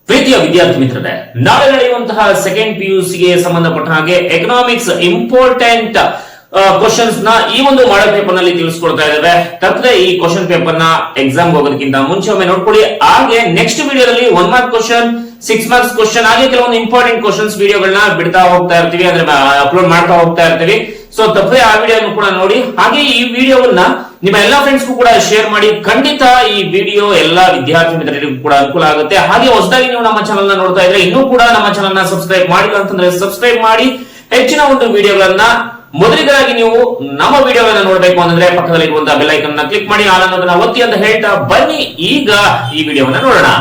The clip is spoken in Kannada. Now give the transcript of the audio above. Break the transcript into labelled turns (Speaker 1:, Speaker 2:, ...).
Speaker 1: ಪ್ರೀತಿಯ ವಿದ್ಯಾರ್ಥಿ ಮಿತ್ರರೇ, ನಾಳೆ ನಡೆಯುವಂತಹ ಸೆಕೆಂಡ್ ಪಿಯುಸಿಗೆ ಸಂಬಂಧಪಟ್ಟ ಹಾಗೆ ಎಕನಾಮಿಕ್ಸ್ ಇಂಪಾರ್ಟೆಂಟ್ ಕ್ವಶನ್ಸ್ ನ ಈ ಒಂದು ಮಾಡೆಲ್ ಪೇಪರ್ ನಲ್ಲಿ ತಿಳಿಸ್ಕೊಡ್ತಾ ಇದ್ದೇವೆ. ತಪ್ಪದೆ ಈ ಕ್ವಶನ್ ಪೇಪರ್ ನ ಎಕ್ಸಾಮ್ ಹೋಗೋದಕ್ಕಿಂತ ಮುಂಚೆ ಒಮ್ಮೆ ನೋಡ್ಕೊಳ್ಳಿ. ಹಾಗೆ ನೆಕ್ಸ್ಟ್ ವಿಡಿಯೋದಲ್ಲಿ 1 ಮಾರ್ಕ್ ಕ್ವಶನ್, 6 ಮಾರ್ಕ್ಸ್ ಕ್ವಶನ್, ಹಾಗೆ ಕೆಲವೊಂದು ಇಂಪಾರ್ಟೆಂಟ್ ಕ್ವಶನ್ಸ್ ವಿಡಿಯೋಗಳನ್ನ ಬಿಡ್ತಾ ಹೋಗ್ತಾ ಇರ್ತೀವಿ, ಅಂದ್ರೆ ಅಪ್ಲೋಡ್ ಮಾಡ್ತಾ ಹೋಗ್ತಾ ಇರ್ತೀವಿ. ಸೊ ತಪ್ಪದೆ ಆ ವಿಡಿಯೋನು ಕೂಡ ನೋಡಿ. ಹಾಗೆ ಈ ವಿಡಿಯೋವನ್ನ ನಿಮ್ಮ ಎಲ್ಲಾ ಫ್ರೆಂಡ್ಸ್ಗೂ ಕೂಡ ಶೇರ್ ಮಾಡಿ. ಖಂಡಿತ ಈ ವಿಡಿಯೋ ಎಲ್ಲಾ ವಿದ್ಯಾರ್ಥಿ ಮಿತ್ರರಿಗೂ ಕೂಡ ಅನುಕೂಲ ಆಗುತ್ತೆ. ಹಾಗೆ ಹೊಸದಾಗಿ ನೀವು ನಮ್ಮ ಚಾನಲ್ ನ ನೋಡ್ತಾ ಇದ್ರೆ ಇನ್ನೂ ಕೂಡ ನಮ್ಮ ಚಾನಲ್ ನ ಸಬ್ಸ್ಕ್ರೈಬ್ ಮಾಡಿಲ್ಲ ಅಂತಂದ್ರೆ ಸಬ್ಸ್ಕ್ರೈಬ್ ಮಾಡಿ. ಹೆಚ್ಚಿನ ಒಂದು ವಿಡಿಯೋಗಳನ್ನ ಮೊದಲಿಗರಾಗಿ ನೀವು ನಮ್ಮ ವಿಡಿಯೋಗಳನ್ನ ನೋಡಬೇಕು ಅಂತಂದ್ರೆ ಪಕ್ಕದಲ್ಲಿರುವಂತಹ ಬೆಲ್ ಐಕಾನ್ ನ ಕ್ಲಿಕ್ ಮಾಡಿ, ಆಲ್ ಅನ್ನೋದನ್ನ ಒತ್ತಿ ಅಂತ ಹೇಳ್ತಾ ಬನ್ನಿ ಈಗ ಈ ವಿಡಿಯೋವನ್ನ ನೋಡೋಣ.